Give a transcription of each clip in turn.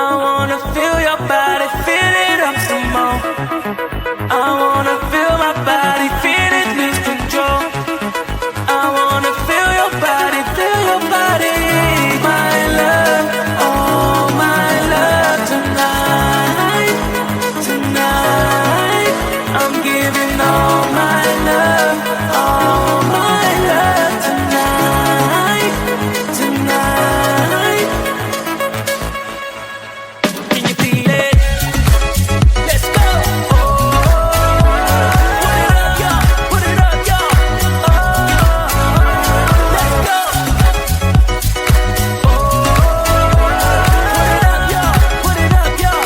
I wanna feel your body, feel it up some more. I wanna feel my body, feel it lose control. I wanna feel your body, feel your body. My love, oh my love, tonight, tonight. I'm giving all my love, all my love tonight, tonight. Can you feel it? Let's go. Oh, put it up, y'all. Oh, let's go. Oh, put it up, y'all.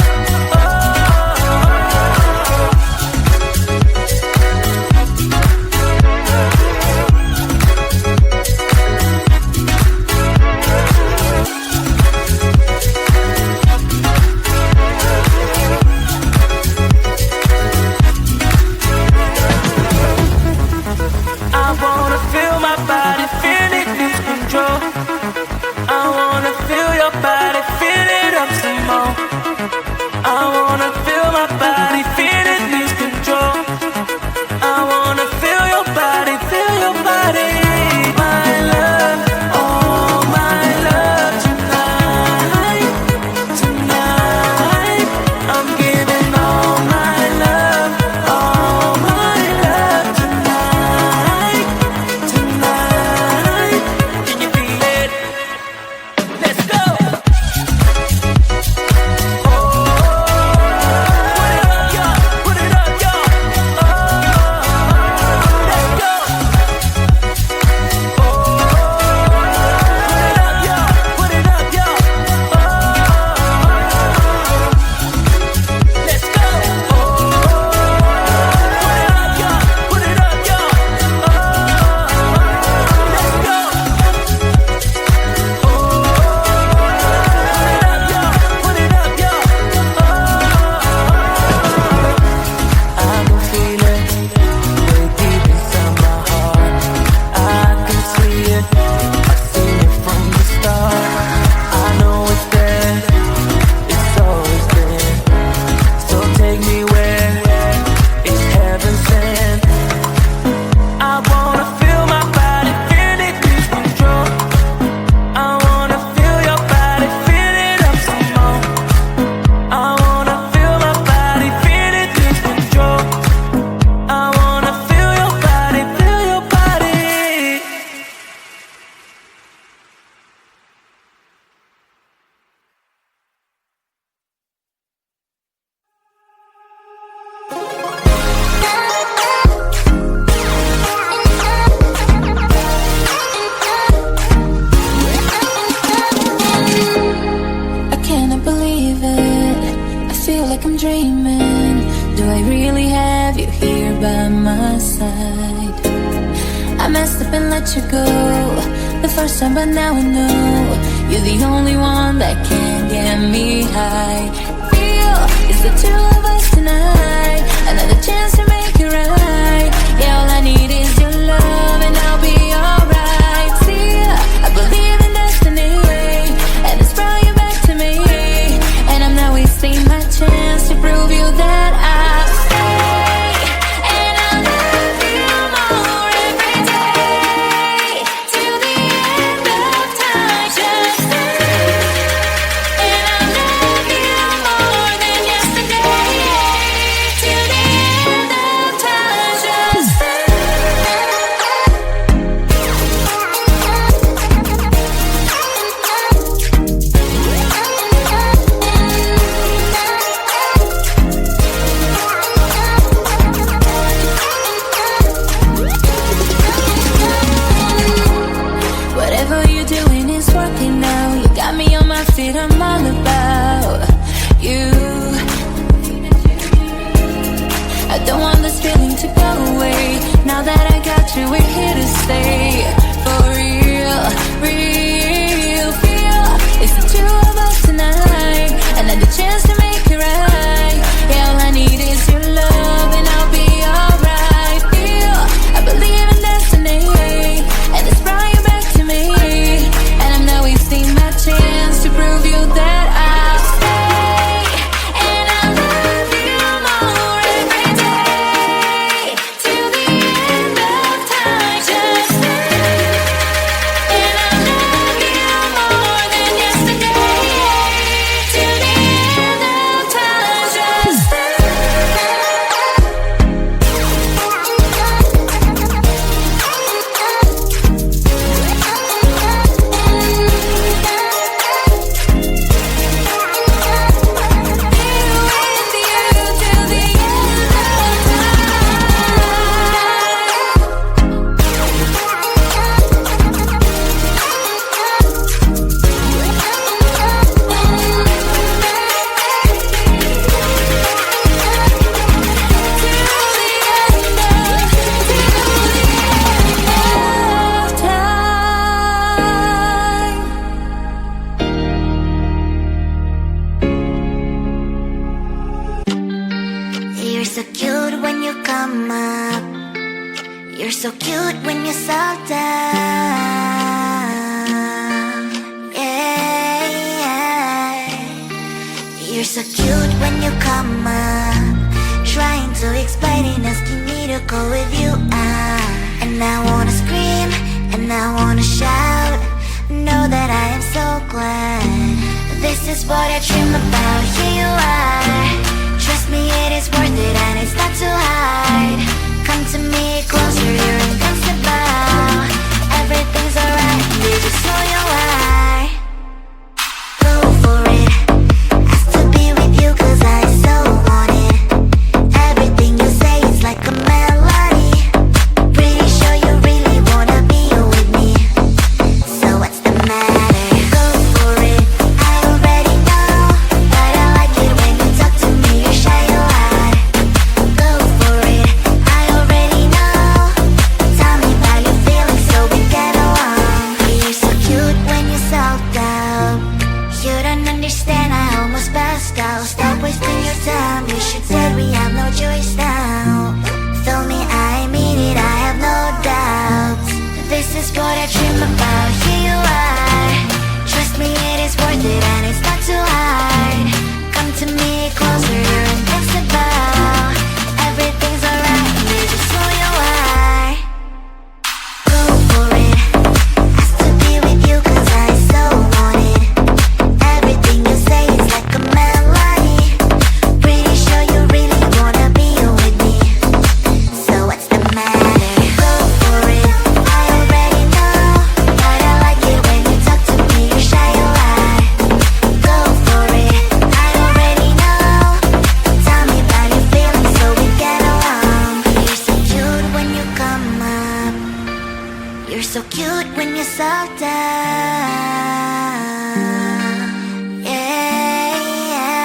I wanna feel my body, feel it lose control. I wanna feel your body, feel it up some more. I wanna feel my body, feel it lose control. I wanna feel your body, feel your body. My love, oh my love tonight, tonight. I'm giving all my love tonight, tonight. Can you feel it? Let's go. Oh, put it up, y'all. Oh, let's go. Oh, put it up, y'all. Oh, let's go. Oh, put it up, y'all. Oh, let's go. Put it up, y'all. I can feel it way deep inside my heart. I can see it, I've seen it from the start. I know it's there, it's always been. So take me where it's heaven sent. I wanna feel my body, feel it lose control. I wanna feel your body, feel it up some more. I wanna feel my body, feel it lose control. I wanna feel your body, feel your body. I cannot believe it. I feel like I'm dreaming. Do I really have you here by my side? I messed up and let you go the first time, but now I know you're the only one that can get me high. Real is the two of us tonight. Another chance to make it right. Yeah, all I need is your love and I'll be alright. See, I believe in destiny, and it's brought you back to me. And I'm not wasting my chance to prove you that I'll stay. And I'll love you more every day, till the end of time. Just stay. And I'll love you more than yesterday, till the end of time. Just stay. Whatever you're doing is working now. You got me on my feet, I'm all about you. I don't want this feeling to go away. Now that I got you, we're here to stay. For real, real feel. It's the two of us tonight. Another chance to make it right. Yeah, all I need is your love and I'll be alright. Feel, I believe in destiny, and it's brought you back to me. And I'm not wasting my chance to prove you that I'll stay. when you come up. You're so cute when you slow down. Yeah, yeah. You're so cute when you come up. Trying to explain it, asking me to go with you. And I wanna scream, and I wanna shout. Know that I am so glad. This is what I dream about. Here you are. Trust me, it is worth it, and it's not too hard. Come to me closer, you're invincible. Everything's alright, you just know you are. Go for it. Has to be with you, cause I so want it. Everything you say is like a melody. Pretty sure you really wanna be with me. So what's the matter? Go for it. I already know, but I like it when you talk to me. You're shy, you are. Go for it. I already know. Tell me how you feeling so we get along. You're so cute when you're self out. You don't understand, I almost passed out. Stop wasting your time. You should say we have no choice now. Feel me, I mean it, I have no doubts. This is what I dream about. Here you are. Trust me, it is worth it, and it's not too hard. Come to me closer, you're invincible. Everything's alright, you just know you are. Go for it. Has to be with you, cause I so want it. Everything you say is like a melody. Pretty sure you really wanna be with me. So what's the matter? Go for it. I already know, but I like it when you talk to me. You're shy, you are. Go for it. I already know. Tell me how you feeling so we get along. You're so cute when you come up. You're so cute when you slow down. Yeah, yeah.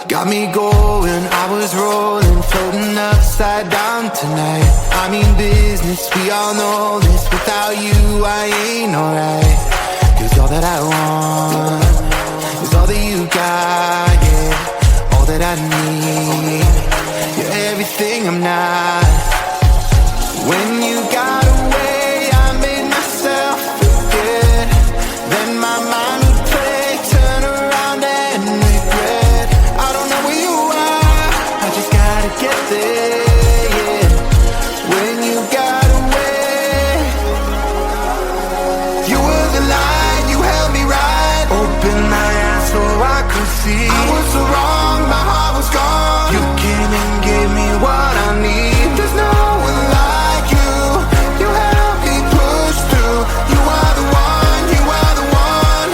Got me going, I was rolling, floating upside down tonight. I mean business, we all know this. Without you, I ain't alright. Cause all that I want is all that you got, yeah. All that I need, you're everything I'm not. When you got away, I made myself forget. Then my mind would play, turn around and regret. I don't know where you are, I just gotta get there, yeah. When you got away, you were the light, you held me right. Open my eyes so I could see. I was so wrong, my heart was gone. You came and gave me what I need. There's no one like you. You helped me push through. You are the one, you are the one.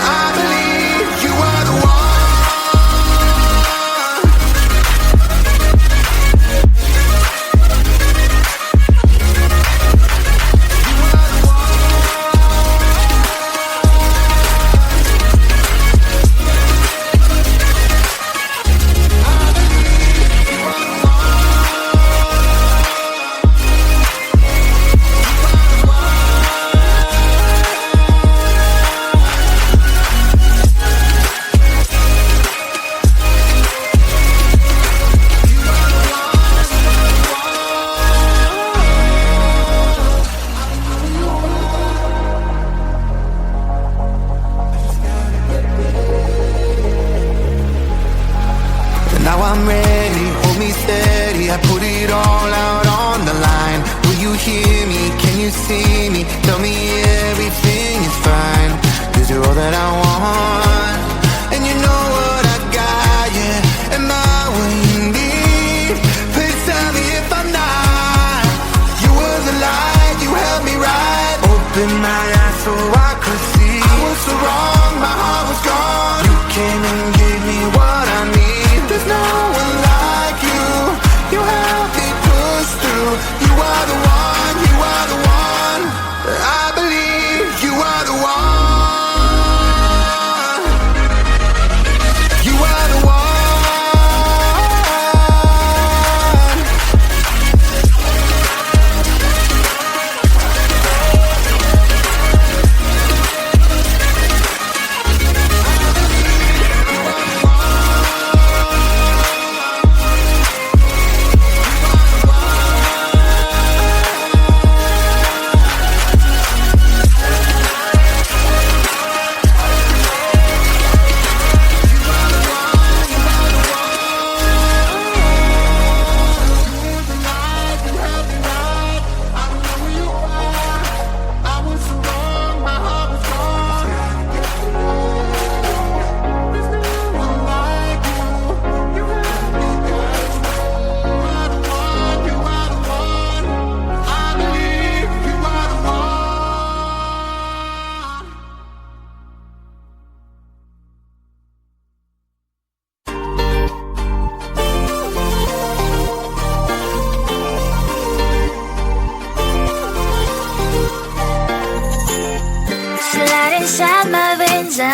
I believe you are the one. Now I'm ready, hold me steady. I put it all out on the line. Will you hear me? Can you see me? Tell me everything is fine. Cause you're all that I want. And you know what I got, yeah. Am I what you need? Please tell me if I'm not. You were the light, you held me right. Open my eyes so I could see. I was so wrong, my heart was gone. You came and gave me what I need. There's no one like you. You help me push through. You are the one, you are the one. I believe you are the one. You are the one.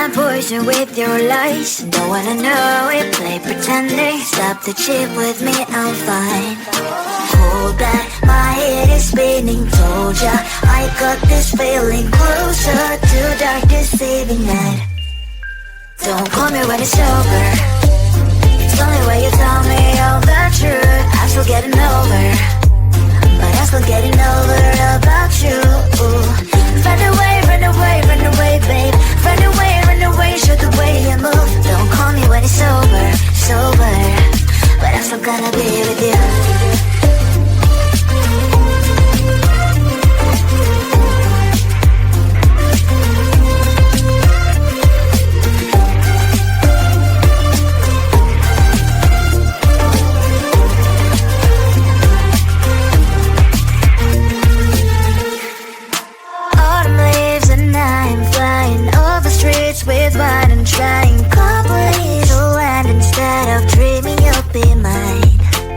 my poison with your lies. Don't wanna know it, play pretending. Stop the chip with me, I'm fine. Hold back, my head is spinning. Told ya, I got this feeling closer to dark deceiving night. Don't call me when it's over. It's only way you tell me all the truth. I'm still getting over, but I'm still getting over about you. Run away, run away, run away, babe. Run away, show the way you move. Don't call me when it's sober, sober, but I'm still gonna be with you. With wine and trying couples to land instead of dreaming you'll be mine.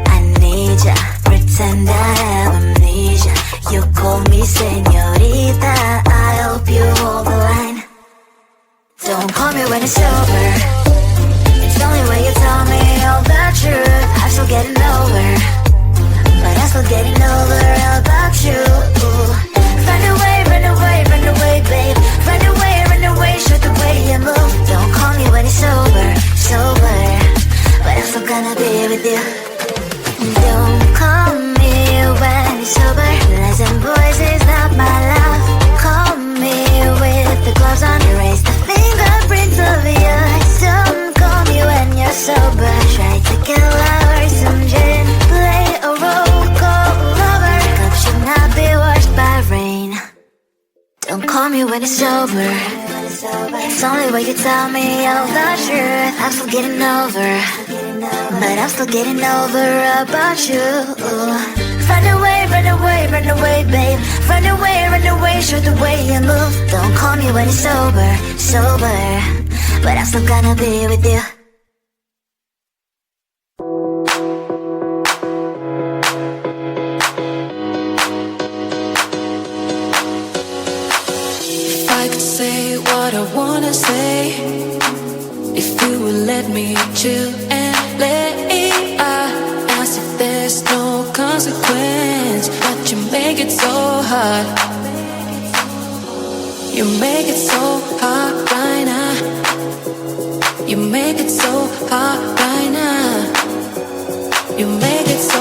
I need ya, pretend I have amnesia. You call me señorita, I hope you hold the line. Don't call me when it's over. It's the only way you tell me all the truth. I'm still getting over, but I'm still getting over about you. Run away, run away, run away, babe. Run away, show the way you move. Don't call me when it's sober, sober, but I'm still gonna be with you. Don't call me when it's sober. Listen, boys is not my love. Call me with the gloves on. Erase the fingerprints of yours. Don't call me when you're sober. Try to get lower, some gin, play a role, call lover. Cup should not be washed by rain. Don't call me when it's over. It's only way you tell me all the truth. I'm still getting over, but I'm still getting over about you. Run away, run away, run away, babe. Run away, show the way you move. Don't call me when it's sober, sober, but I'm still gonna be with you. What I wanna say, if you would let me chill and lay. I ask if there's no consequence, but you make it so hard. You make it so hard right now. You make it so hard right now. You make it so